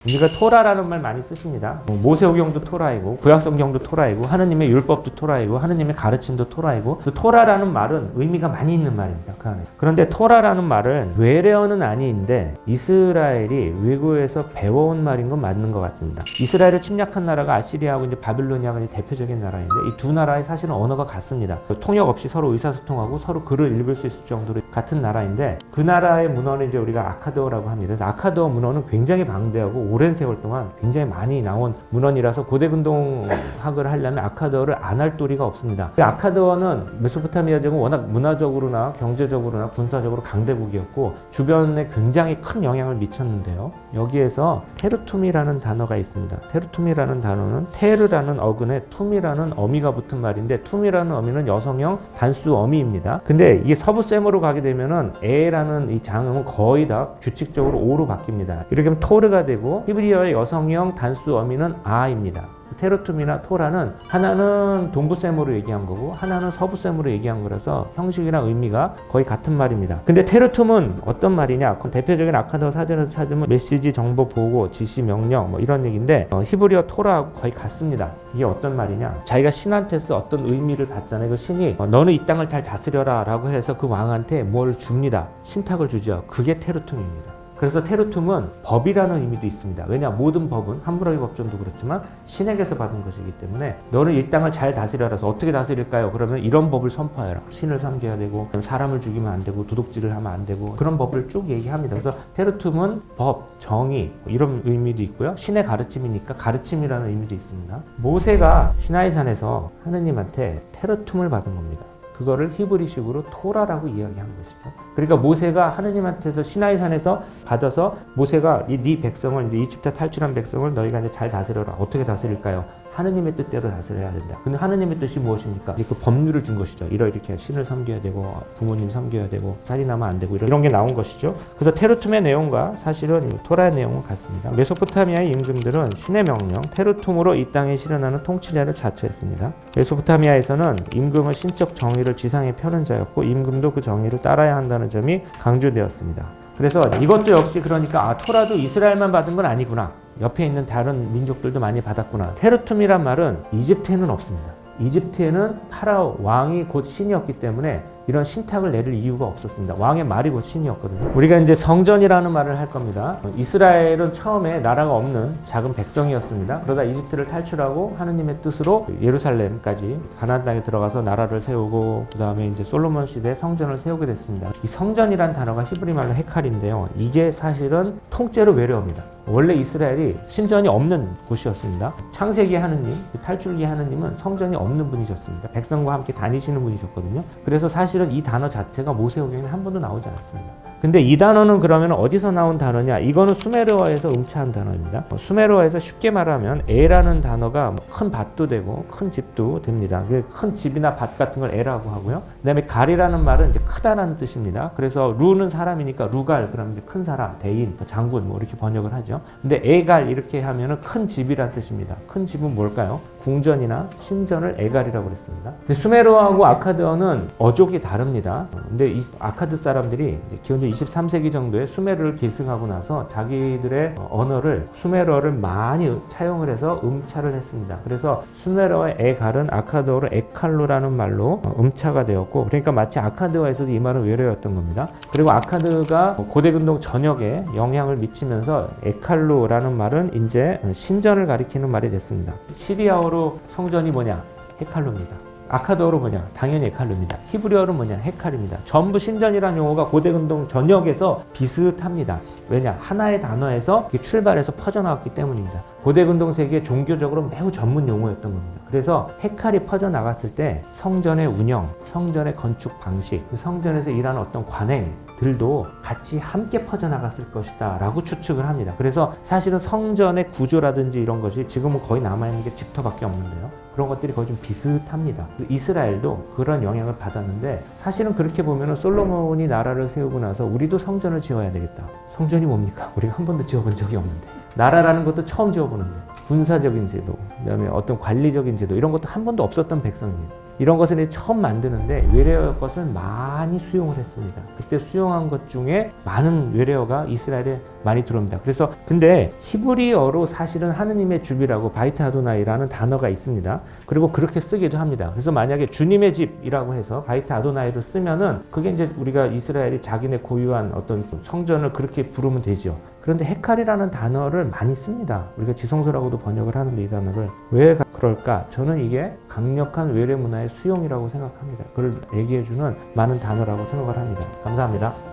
우리가 토라라는 말 많이 쓰십니다. 모세오경도 토라이고 구약성경도 토라이고 하느님의 율법도 토라이고 하느님의 가르침도 토라이고 그 토라라는 말은 의미가 많이 있는 말입니다. 그 안에. 그런데 토라라는 말은 외래어는 아닌데 이스라엘이 외국에서 배워온 말인 건 맞는 것 같습니다. 이스라엘을 침략한 나라가 아시리아하고 이제 바빌로니아가 이제 대표적인 나라인데 이 두 나라의 사실은 언어가 같습니다. 통역 없이 서로 의사소통하고 서로 글을 읽을 수 있을 정도로 같은 나라인데 그 나라의 문헌을 이제 우리가 아카드어라고 합니다. 그래서 아카드어 문헌은 굉장히 방대하고 오랜 세월 동안 굉장히 많이 나온 문헌이라서 고대근동학을 하려면 아카드어를 안 할 도리가 없습니다. 아카드어는 메소포타미아 지역은 워낙 문화적으로나 경제적으로나 군사적으로 강대국이었고 주변에 굉장히 큰 영향을 미쳤는데요. 여기에서 테르툼이라는 단어가 있습니다. 테르툼이라는 단어는 테르라는 어근에 툼이라는 어미가 붙은 말인데 툼이라는 어미는 여성형 단수 어미입니다. 근데 이게 서부셈으로 가게 되면은 에라는 이 장음은 거의 다 규칙적으로 오로 바뀝니다. 이렇게 하면 토르가 되고 히브리어의 여성형 단수 어미는 아입니다. 테르툼이나 토라는 하나는 동부셈으로 얘기한 거고 하나는 서부셈으로 얘기한 거라서 형식이랑 의미가 거의 같은 말입니다. 근데 테르툼은 어떤 말이냐? 대표적인 아카드어 사전에서 찾으면 메시지, 정보, 보고, 지시, 명령 뭐 이런 얘기인데 히브리어 토라하고 거의 같습니다. 이게 어떤 말이냐? 자기가 신한테서 어떤 의미를 받잖아요. 그 신이 너는 이 땅을 잘 다스려라 라고 해서 그 왕한테 뭘 줍니다. 신탁을 주죠. 그게 테르툼입니다. 그래서 테르툼은 법이라는 의미도 있습니다. 왜냐? 모든 법은 함무라비 법전도 그렇지만 신에게서 받은 것이기 때문에 너는 이 땅을 잘 다스려라서 어떻게 다스릴까요? 그러면 이런 법을 선포해라. 신을 섬겨야 되고 사람을 죽이면 안 되고 도둑질을 하면 안 되고 그런 법을 쭉 얘기합니다. 그래서 테르툼은 법, 정의 이런 의미도 있고요. 신의 가르침이니까 가르침이라는 의미도 있습니다. 모세가 시나이산에서 하느님한테 테르툼을 받은 겁니다. 그거를 히브리식으로 토라라고 이야기한 것이죠. 그러니까 모세가 하느님한테서 시나이산에서 받아서 모세가 네 백성을 이제 이집트 탈출한 백성을 너희가 이제 잘 다스려라. 어떻게 다스릴까요? 하느님의 뜻대로 다스려야 된다. 근데 하느님의 뜻이 무엇입니까? 이제 그 법률을 준 것이죠. 이렇게 신을 섬겨야 되고 부모님 섬겨야 되고 살인하면 안 되고 이런 게 나온 것이죠. 그래서 테르툼의 내용과 사실은 토라의 내용은 같습니다. 메소포타미아의 임금들은 신의 명령 테르툼으로 이 땅에 실현하는 통치자를 자처했습니다. 메소포타미아에서는 임금은 신적 정의를 지상에 펴는 자였고 임금도 그 정의를 따라야 한다는 점이 강조되었습니다. 그래서 이것도 역시 그러니까 토라도 이스라엘만 받은 건 아니구나. 옆에 있는 다른 민족들도 많이 받았구나. 테르툼이란 말은 이집트에는 없습니다. 이집트에는 파라오 왕이 곧 신이었기 때문에 이런 신탁을 내릴 이유가 없었습니다. 왕의 말이 곧 신이었거든요. 우리가 이제 성전이라는 말을 할 겁니다. 이스라엘은 처음에 나라가 없는 작은 백성이었습니다. 그러다 이집트를 탈출하고 하느님의 뜻으로 예루살렘까지 가나안 땅에 들어가서 나라를 세우고 그 다음에 이제 솔로몬 시대에 성전을 세우게 됐습니다. 이 성전이란 단어가 히브리 말로 헤칼인데요. 이게 사실은 통째로 외래어입니다. 원래 이스라엘이 신전이 없는 곳이었습니다. 창세기 하느님, 탈출기 하느님은 성전이 없는 분이셨습니다. 백성과 함께 다니시는 분이셨거든요. 그래서 사실은 이 단어 자체가 모세오경에 한 번도 나오지 않았습니다. 근데 이 단어는 그러면 어디서 나온 단어냐? 이거는 수메르어에서 음차한 단어입니다. 수메르어에서 쉽게 말하면 에라는 단어가 큰 밭도 되고 큰 집도 됩니다. 큰 집이나 밭 같은 걸 에라고 하고요. 그 다음에 갈이라는 말은 이제 크다라는 뜻입니다. 그래서 루는 사람이니까 루갈, 그러면 이제 큰 사람, 대인, 장군 뭐 이렇게 번역을 하죠. 근데 에갈 이렇게 하면은 큰 집이라는 뜻입니다. 큰 집은 뭘까요? 궁전이나 신전을 에갈이라고 그랬습니다. 근데 수메르어하고 아카드어는 어족이 다릅니다. 근데 이 아카드 사람들이 이제 기원전 23세기 정도에 수메르를 계승하고 나서 자기들의 언어를 수메르어를 많이 차용을 해서 음차를 했습니다. 그래서 수메르어의 에갈은 아카드어로 에칼루라는 말로 음차가 되었고 그러니까 마치 아카드어에서도 이 말은 외래였던 겁니다. 그리고 아카드가 고대근동 전역에 영향을 미치면서 에칼루라는 말은 이제 신전을 가리키는 말이 됐습니다. 시리아어로 성전이 뭐냐? 헤칼루입니다. 아카드어로 뭐냐? 당연히 에칼루입니다. 히브리어로 뭐냐? 헤칼입니다. 전부 신전이라는 용어가 고대근동 전역에서 비슷합니다. 왜냐? 하나의 단어에서 출발해서 퍼져나왔기 때문입니다. 고대근동 세계에 종교적으로 매우 전문 용어였던 겁니다. 그래서 헤칼이 퍼져나갔을 때 성전의 운영, 성전의 건축 방식, 성전에서 일하는 어떤 관행들도 같이 함께 퍼져나갔을 것이다 라고 추측을 합니다. 그래서 사실은 성전의 구조라든지 이런 것이 지금은 거의 남아있는 게 집터밖에 없는데요. 그런 것들이 거의 좀 비슷합니다. 이스라엘도 그런 영향을 받았는데 사실은 그렇게 보면 솔로몬이 나라를 세우고 나서 우리도 성전을 지어야 되겠다. 성전이 뭡니까? 우리가 한 번도 지어본 적이 없는데. 나라라는 것도 처음 지어보는데 군사적인 제도, 그다음에 어떤 관리적인 제도 이런 것도 한 번도 없었던 백성입니다. 이런 것을 처음 만드는데 외래어 것을 많이 수용을 했습니다. 그때 수용한 것 중에 많은 외래어가 이스라엘에 많이 들어옵니다. 그래서 근데 히브리어로 사실은 하느님의 집이라고 바이트 아도나이라는 단어가 있습니다. 그리고 그렇게 쓰기도 합니다. 그래서 만약에 주님의 집이라고 해서 바이트 아도나이를 쓰면은 그게 이제 우리가 이스라엘이 자기네 고유한 어떤 성전을 그렇게 부르면 되죠. 그런데 헤칼이라는 단어를 많이 씁니다. 우리가 지성소라고도 번역을 하는데 이 단어를 왜 그럴까? 저는 이게 강력한 외래 문화의 수용이라고 생각합니다. 그걸 얘기해주는 많은 단어라고 생각을 합니다. 감사합니다.